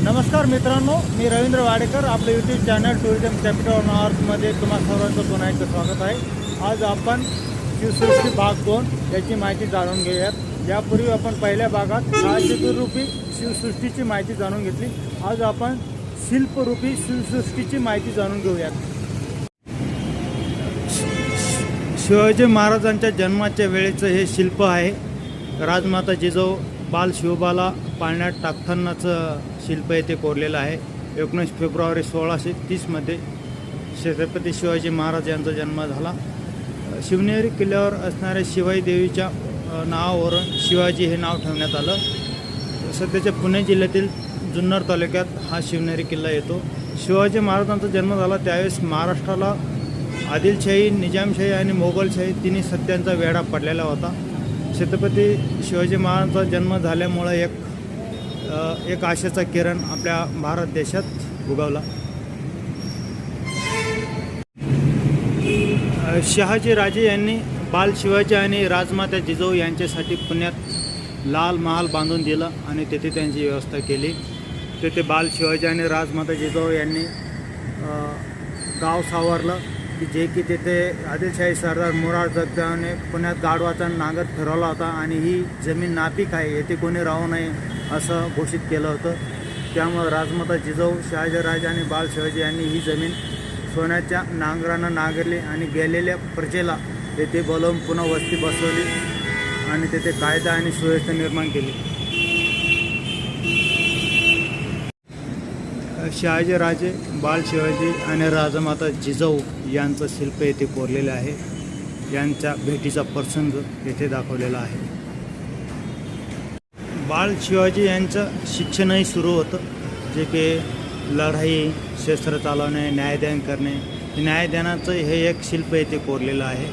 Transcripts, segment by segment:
नमस्कार मित्रांनो, मी रवींद्र वाडेकर. आपलं यूट्यूब चॅनल टुरिझम कॅपिटल नॉर्थमध्ये तुम्हा सर्वांचं पुन्हा एकदा स्वागत आहे. आज आपण शिवसृष्टी भाग 2 याची माहिती जाणून घेऊयात. यापूर्वी आपण पहिल्या भागात राजचतुर्रूपी शिवसृष्टीची माहिती जाणून घेतली. आज आपण शिल्परूपी शिवसृष्टीची माहिती जाणून घेऊयात. शिवाजी महाराजांच्या जन्माच्या वेळेचं हे शिल्प आहे. राजमाता जिजाऊ बाल शिवबाला पाण्यात टाकतानाचं शिल्प येथे कोरलेलं आहे. 19 फेब्रुवारी 1630मध्ये छत्रपती शिवाजी महाराज यांचा जन्म झाला. शिवनेरी किल्ल्यावर असणाऱ्या शिवाई देवीच्या नावावरून शिवाजी हे नाव ठेवण्यात आलं. सध्याच्या पुणे जिल्ह्यातील जुन्नर तालुक्यात हा शिवनेरी किल्ला येतो. शिवाजी महाराजांचा जन्म झाला त्यावेळेस महाराष्ट्राला आदिलशाही, निजामशाही आणि मोगलशाही तिन्ही सत्यांचा वेढा पडलेला होता. छत्रपती शिवाजी महाराजांचा जन्म झाल्यामुळं एक आशेचा किरण आपल्या भारत देशात उगवला. शहाजी राजे यांनी बाल शिवाजी आणि राजमाता जिजाऊ यांच्यासाठी पुण्यात लाल महाल बांधून दिला आणि तेथे त्यांची व्यवस्था केली. तेथे बाल शिवाजी आणि राजमाता जिजाऊ यांनी गाव सावरलं की जे की तेथे आदिलशाही सरदार मुराद जगदाने पुण्यात गाढवाचा नांगर फिरवला होता आणि ही जमीन नापीक आहे, येथे कोणी राहू नये असं घोषित केलं होतं. त्यामुळे राजमाता जिजाऊ, शहाजीराजे आणि बाल शिवाजी यांनी ही जमीन सोन्याच्या नांगरानं नांगरली आणि गेलेल्या प्रजेला येथे बोलावून पुन्हा वस्ती बसवली आणि तेथे कायदा आणि सुव्यवस्था निर्माण केली. शहाजीराजे, बाल शिवाजी आणि राजमाता जिजाऊ यांचं शिल्प येथे कोरलेलं आहे. यांच्या भेटीचा प्रसंग येथे दाखवलेला आहे. बाल शिवाजी यांचं शिक्षणही सुरू होतं, जे की लढाई, शस्त्र चालवणे, न्यायदान करणे. न्यायदानाचं हे एक शिल्प येथे कोरलेलं आहे.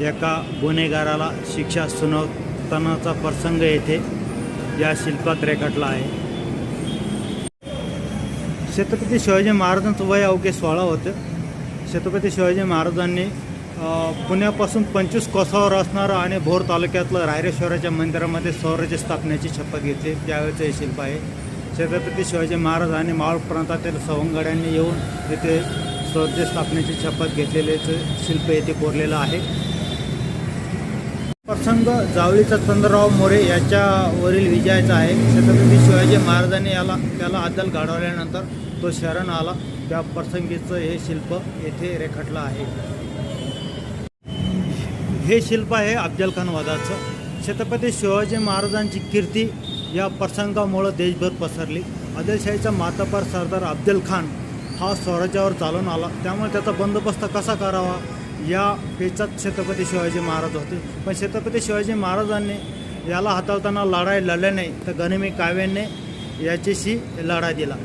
एका गुन्हेगाराला शिक्षा सुनावतानाचा प्रसंग येथे या शिल्पात रेखाटला आहे. छत्रपती शिवाजी महाराजांचं वय अवघे 16 होतं. छत्रपती शिवाजी महाराजांनी पुण्यापासून 25 कोसावर असणारं आणि भोर तालुक्यातलं रायरेश्वराच्या मंदिरामध्ये स्वराज्य स्थापनेची शपथ घेतली. त्यावेळेचं हे शिल्प आहे. छत्रपती शिवाजी महाराज आणि मावळ प्रांतातील सवंगड्यांनी येऊन येथे स्वराज्य स्थापनेची शपथ घेतलेलेचं शिल्प येथे कोरलेलं आहे. प्रसंग जावळीचा चंद्रराव मोरे याच्यावरील विजयाचा आहे. छत्रपती शिवाजी महाराजांनी त्याला अद्दल गाडवल्यानंतर तो शरण आला, त्या प्रसंगीचं हे शिल्प येथे रेखाटलं आहे. हे शिल्प आहे अफजलखान वधाचं. छत्रपती शिवाजी महाराजांची कीर्ती या प्रसंगामुळं देशभर पसरली. आदिलशाहीचा मातबर सरदार अफजलखान हा स्वराज्यावर चालून आला, त्यामुळे त्याचा बंदोबस्त कसा करावा या पेचात छत्रपती शिवाजी महाराज होते. पण छत्रपती शिवाजी महाराजांनी याला हाताळताना लढाई लढले नाही, तर गनिमी काव्याने याच्याशी लढा दिला.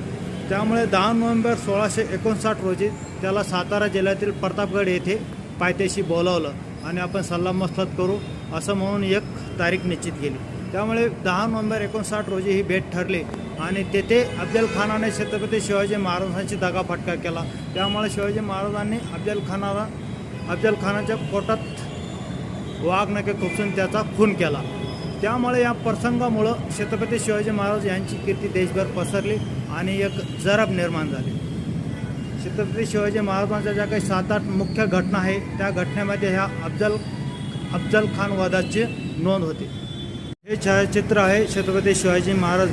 त्यामुळे 10 नोव्हेंबर 1659 रोजी त्याला सातारा जिल्ह्यातील प्रतापगड येथे पायथ्याशी बोलावलं आणि आपण सल्लामसलत करू असं म्हणून एक तारीख निश्चित केली. त्यामुळे 10 नोव्हेंबर 1959 रोजी ही भेट ठरली आणि तेथे अफजलखानाने छत्रपती शिवाजी महाराजांची दगाफटका केला. त्यामुळे शिवाजी महाराजांनी अफजलखानाच्या पोटात वाघनखे खुपसून त्याचा खून केला. त्यामुळे या प्रसंगामुळं छत्रपती शिवाजी महाराज यांची कीर्ती देशभर पसरली आणि एक जरब निर्माण झाली. छत्रपती शिवाजी महाराजांच्या ज्या काही 7-8 मुख्य घटना आहे, त्या घटनेमध्ये ह्या अफजलखान वधाची नोंद होती. हे छायाचित्र आहे छत्रपती शिवाजी महाराज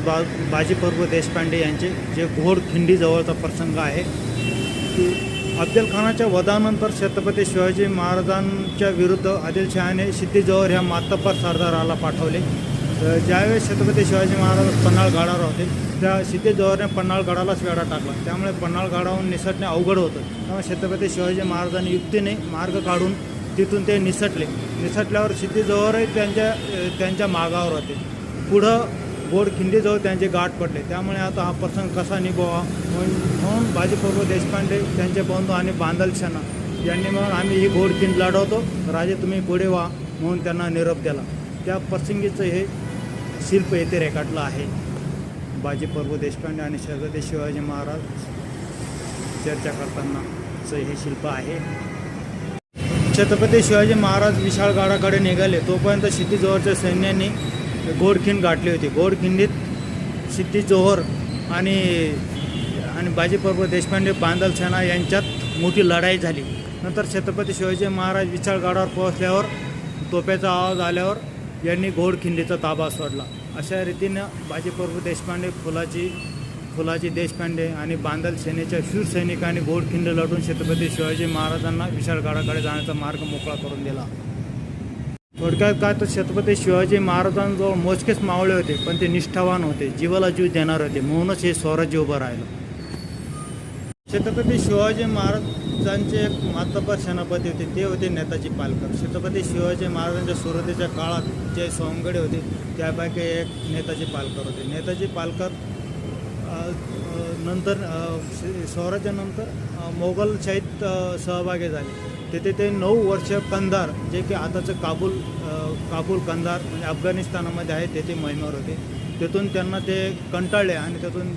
बाजीप्रभू देशपांडे यांचे, जे घोडखिंडी जवळचा प्रसंग आहे. अफजलखानाच्या वधानंतर छत्रपती शिवाजी महाराजांच्या विरुद्ध आदिलशहाने सिद्धी-जोहर ह्या मातब्बर सरदाराला पाठवले. ज्यावेळेस छत्रपती शिवाजी महाराज पन्हाळगडावर होते, त्या सिद्धी-जोहरने पन्हाळगडालाच वेढा टाकला. त्यामुळे पन्हाळगडाहून निसटणे अवघड होतं. त्यामुळे छत्रपती शिवाजी महाराजांनी युक्तीने मार्ग काढून तिथून ते निसटले. निसटल्यावर सिद्धी-जोहरही त्यांच्या मागावर होते. पुढं घोडखिंडीजवळ त्यांचे गाठ पडले. त्यामुळे आता हा प्रसंग कसा निभवावा म्हणून बाजीप्रभू देशपांडे, त्यांचे बंधू आणि बांदलशाना यांनी म्हणून आम्ही ही घोडखिंड लढवतो, राजे तुम्ही पुढे व्हा म्हणून त्यांना निरोप दिला. त्या प्रसंगीचं हे शिल्प येथे रेखाटलं आहे. बाजीप्रभू देशपांडे आणि छत्रपती शिवाजी महाराज चर्चा करतानाचं हे शिल्प आहे. छत्रपती शिवाजी महाराज विशाळगडाकडे निघाले तोपर्यंत सिद्धी-जोहरच्या सैन्याने घोडखिंड गाठली होती. घोडखिंडीत सिद्धी-जोहर आणि आणि बाजीप्रभू देशपांडे बांदल सेना यांच्यात मोठी लढाई झाली. नंतर छत्रपती शिवाजी महाराज विशाळगडावर पोहोचल्यावर तोफेचा आवाज आल्यावर यांनी घोडखिंडीचा ताबा सोडला. अशा रीतीनं बाजीप्रभू देशपांडे, फुलाजी देशपांडे आणि बांदल सेनेच्या शूर सैनिकांनी घोडखिंड लढून छत्रपती शिवाजी महाराजांना विशाळगडाकडे जाण्याचा मार्ग मोकळा करून दिला. थोडक्यात काय तर छत्रपती शिवाजी महाराजांजवळ मोजकेच मावळे होते, पण ते निष्ठावान होते, जीवाला जीव देणार होते, म्हणूनच हे स्वराज्य उभं राहिलं. छत्रपती शिवाजी महाराजांचे एक मातब्बर सेनापती होते, ते होते नेताजी पालकर. छत्रपती शिवाजी महाराजांच्या सुरुवातीच्या काळात जे सवंगडी होते त्यापैकी एक नेताजी पालकर होते. नेताजी पालकर नंतर स्वराज्यानंतर मोगलशाहीत सहभागी झाले. तेथे ते 9 वर्ष कंधार, जे की आताचं काबूल कंधार म्हणजे अफगाणिस्तानामध्ये आहे, तेथे मोहिमेवर होते. तेथून त्यांना ते कंटाळले आणि तेथून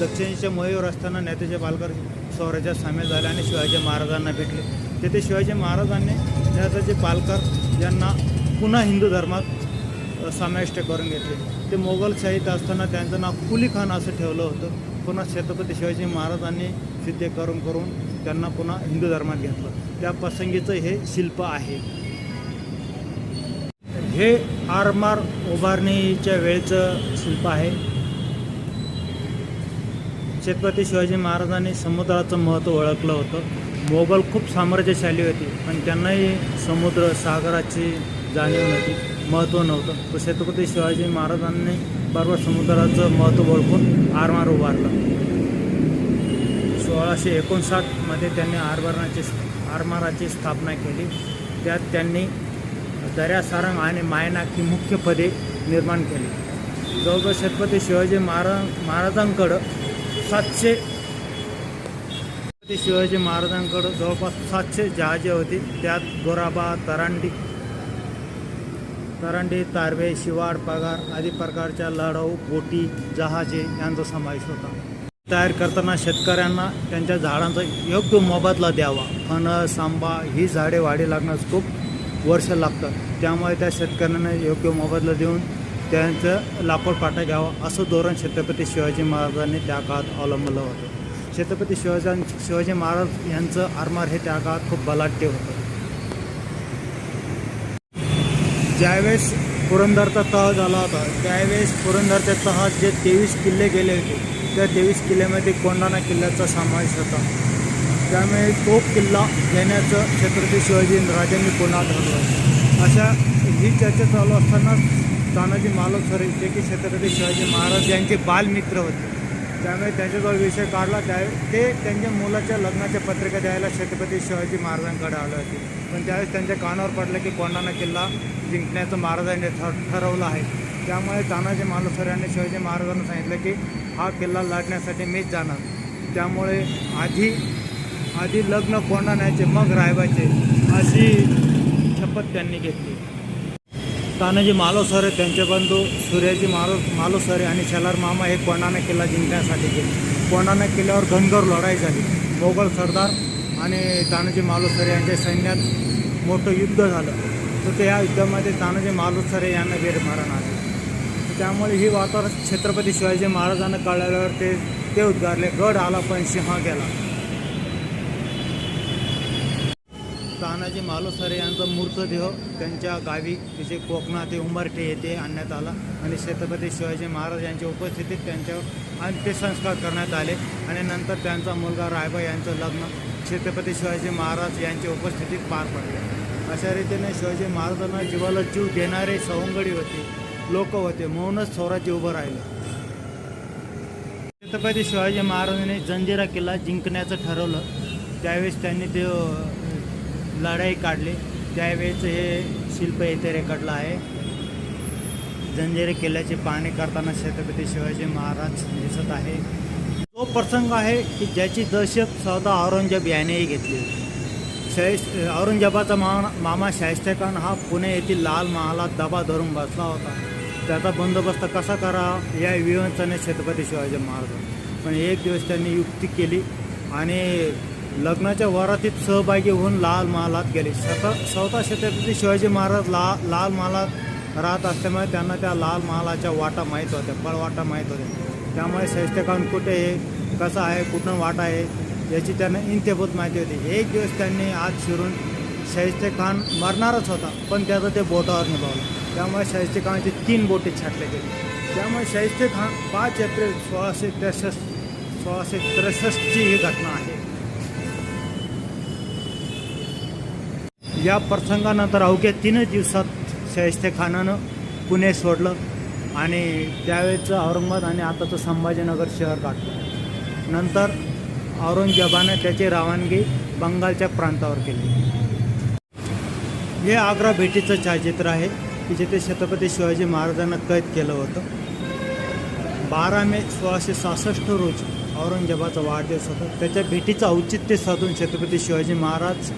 दक्षिणेच्या मोहिमेवर असताना नेताजी पालकर स्वराज्यात सामील झाले आणि शिवाजी महाराजांना भेटले. तेथे शिवाजी महाराजांनी नेताजी पालकर यांना पुन्हा हिंदू धर्मात समाविष्ट करून घेतले. ते मोगलशाहीत असताना त्यांचं नाव कुली खान असं ठेवलं होतं. पुन्हा छत्रपती शिवाजी महाराजांनी सिद्ध करून त्यांना पुन्हा हिंदू धर्मात घेतलं. त्या प्रसंगीचं हे शिल्प आहे. हे आरमार उभारणीच्या वेळचं शिल्प आहे. छत्रपती शिवाजी महाराजांनी समुद्राचं महत्त्व ओळखलं होतं. मोगल खूप साम्राज्यशाली होते, पण त्यांनाही समुद्र सागराची जाणीव नव्हती, महत्त्व नव्हतं. तर छत्रपती शिवाजी महाराजांनी बरोबर समुद्राचं महत्त्व ओळखून आरमार उभारलं. 1659 त्यांनी आरमाराची स्थापना केली. त्यात त्यांनी दर्या सारंग आणि मायनाक ही मुख्य पदे निर्माण केली. जवळजवळ छत्रपती शिवाजी महाराजांकडं 700 जहाजे होती. त्यात गोराबा, तरांडी, तारवे, शिवाड, पगार आदी प्रकारच्या लढाऊ बोटी, जहाजे यांचा समावेश होता. तयार करताना शेतकऱ्यांना त्यांच्या झाडांचा योग्य मोबदला द्यावा. फणस, आंबा ही झाडे वाढी लागण्यास खूप वर्ष लागतात. त्यामुळे त्या शेतकऱ्यांना योग्य मोबदला देऊन त्यांचं लाकूड पाटा घ्यावा, असं धोरण छत्रपती शिवाजी महाराजांनी त्या काळात अवलंबलं होतं. छत्रपती शिवाजी महाराज यांचं आरमार हे त्या काळात खूप बलाढ्य होतं. ज्यावेळेस पुरंदरचा तह झाला होता, त्यावेळेस पुरंदरच्या तहात जे 23 किल्ले गेले होते, त्या 23 किल्ल्यामध्ये कोंढाणा किल्ल्याचा समावेश होता. त्यामुळे तो किल्ला घेण्याचं छत्रपती शिवाजी राजांनी पुन्हा ठरवलं. अशा ही चर्चा चालू असतानाच तानाजी मालुसरे, जे की छत्रपती शिवाजी महाराज यांचे बालमित्र होते, त्यामुळे त्यांच्याजवळ विषय काढला. ते त्यांच्या मुलाच्या लग्नाच्या पत्रिका द्यायला छत्रपती शिवाजी महाराजांकडे आले होते. पण त्यावेळेस त्यांच्या कानावर पडलं की कोंढाणा किल्ला जिंकण्याचं महाराजांनी ठरवलं आहे. त्यामुळे तानाजी मालुसरे यांनी शिवाजी महाराजांना सांगितलं की हा किल्ला लढण्यासाठी मीच जाणार. त्यामुळे आधी लग्न कोंढाण्याचे, मग रायबाचे, अशी शपथ त्यांनी घेतली. तानाजी मालुसरे, त्यांचे बंधू सूर्याजी मालुसरे आणि शेलार मामा हे कोंढाणा किल्ला जिंकण्यासाठी गेले. कोंढाणा किल्ल्यावर घनघोर लढाई झाली. मोगल सरदार आणि तानाजी मालुसरे यांच्या सैन्यात मोठं युद्ध झालं. तर त्या युद्धामध्ये तानाजी मालुसरे यांना वीरमरण आले. त्यामुळे ही वातावरण छत्रपती शिवाजी महाराजांना कळल्यावर ते उद्गारले, गड आला पण सिंह गेला. तानाजी मालुसरे यांचा मृतदेह त्यांच्या गावी, जे कोकणात ते उमरठे येथे आणण्यात आला आणि छत्रपती शिवाजी महाराज यांच्या उपस्थितीत त्यांच्यावर अंत्यसंस्कार करण्यात आले. आणि नंतर त्यांचा मुलगा रायबा यांचं लग्न छत्रपती शिवाजी महाराज यांच्या उपस्थितीत पार पडले. अशा रीतीने शिवाजी महाराजांना जीवाला जीव देणारे सवंगडी होते, लोक होते, म्हणूनच स्वराज्य उभं राहिलं. छत्रपती शिवाजी महाराजांनी जंजिरा किल्ला जिंकण्याचं ठरवलं. त्यावेळेस त्यांनी ते लढाई काढली. त्यावेळेस हे शिल्प येथे रेखाटलं आहे. जंजिरा किल्ल्याची पाहणी करताना छत्रपती शिवाजी महाराज दिसत आहे. तो प्रसंग आहे की ज्याची दहशत स्वतः औरंगजेब यानेही घेतली. औरंगजेबाचा मामा शाहिस्ते खान हा पुणे येथील लाल महालात दबा धरून बसला होता. त्याचा बंदोबस्त कसा करावा या विवंचने छत्रपती शिवाजी महाराज. पण एक दिवस त्यांनी युक्ती केली आणि लग्नाच्या वरातीत सहभागी होऊन लाल महालात गेले. स्वतः छत्रपती शिवाजी महाराज लाल महालात राहत असल्यामुळे त्यांना त्या लाल महालाच्या वाटा माहीत होत्या, पळवाटा माहीत होत्या. त्यामुळे शाहिस्ते खान कुठे आहे, कसं आहे, कुठून वाट आहे याची त्यांना इंतेभूत माहिती होती. एक दिवस त्यांनी आत शिरून शाहिस्ते खान मरणारच होता, पण त्याचं ते बोटावर निभावलं. त्यामुळे शाहिस्ते खानची 3 बोटे छाटले गेले. त्यामुळे शाहिस्ते खान 5 एप्रिल 1663ची ही घटना आहे. या प्रसंगानंतर अवघ्या 3 दिवसात शाहिस्ते खानानं पुणे सोडलं आणि त्यावेळेचं औरंगाबाद आणि आताचं संभाजीनगर शहर गाठलं. नंतर औरंगजेबाने त्याची रवानगी बंगालच्या प्रांतावर केली. हे आग्रा भेटीचं छायाचित्र आहे की जिथे छत्रपती शिवाजी महाराजांना कैद केलं होतं. 12 मे 1666 रोजी औरंगजेबाचा वाढदिवस होता. त्याच्या भेटीचं औचित्य साधून छत्रपती शिवाजी महाराज,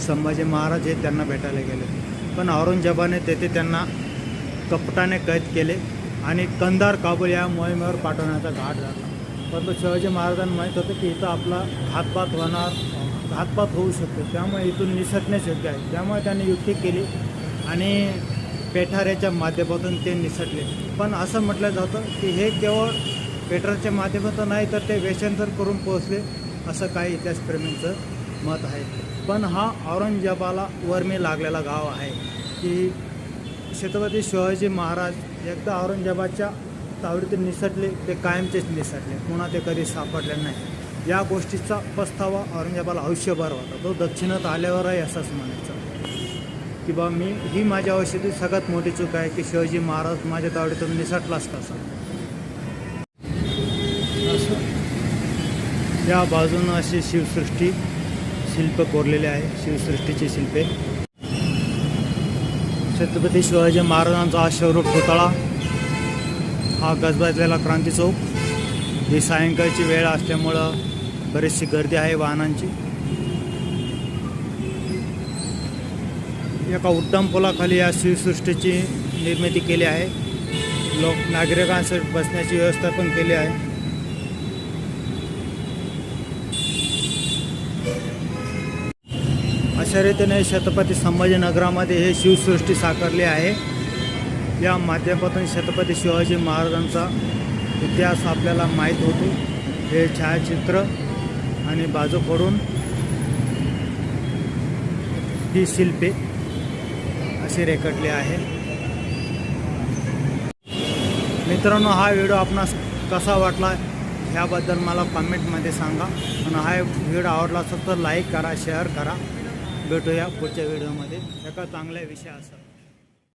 संभाजी महाराज हे त्यांना भेटायला गेले. पण औरंगजेबाने तेथे त्यांना कपटाने कैद केले आणि कंधार, काबूल या मोहिमेवर पाठवण्याचा घाट घातला. परंतु शिवाजी महाराजांना माहीत होतं की इथं आपला घातपात होऊ शकतो, त्यामुळे इथून निसटणे शक्य आहे. त्यामुळे त्यांनी युक्ती केली आणि पेठाऱ्याच्या माध्यमातून ते निसटले. पण असं म्हटलं जातं की हे केवळ पेठाऱ्याच्या माध्यमातून नाही तर ते वेषांतर करून पोहोचले, असं काही इतिहासप्रेमींचं मत आहे. पण हा औरंगजेबाला वर्मी लागलेला गाव आहे की छत्रपती शिवाजी महाराज एकदा औरंगजेबाच्या तावडीतून निसटले, ते कायमचेच निसटले, पुन्हा ते कधी सापडले नाही. या गोष्टीचा पस्तावा औरंगजेबाला आयुष्यभर होता. तो दक्षिणात आल्यावरही असंच म्हणायचा की बा ही माझ्या आयुष्यातील सगळ्यात मोठी चूक आहे की शिवाजी महाराज माझ्या तावडीतून निसटलाच कसा. असं या बाजूनं अशी शिवसृष्टी शिल्प कोरलेले आहे. शिवसृष्टीची शिल्पे. छत्रपती शिवाजी महाराजांचा हा शौर्य पुतळा, हा गजबजलेला क्रांती चौक. ही सायंकाळची वेळ असल्यामुळं बरीचशी गर्दी आहे वाहनांची. एका उड्डाण पुलाखाली या शिवसृष्टीची निर्मिती केली आहे. नागरिकांसाठी बसण्याची व्यवस्था पण केली आहे. अशा रीतीने छत्रपती संभाजीनगरामध्ये हे शिवसृष्टी साकारली आहे. या माध्यमातून छत्रपती शिवाजी महाराजांचा इतिहास आपल्याला माहीत होतो. हे छायाचित्र आणि बाजूकडून ही शिल्पे अशी रेखाटली आहे. मित्रांनो, हा व्हिडिओ आपणास कसा वाटला ह्याबद्दल मला कमेंटमध्ये सांगा. आणि हा व्हिडिओ आवडला असेल तर लाईक करा, शेअर करा. भेटूया पुढच्या व्हिडिओमध्ये एका चांगल्या विषयासह.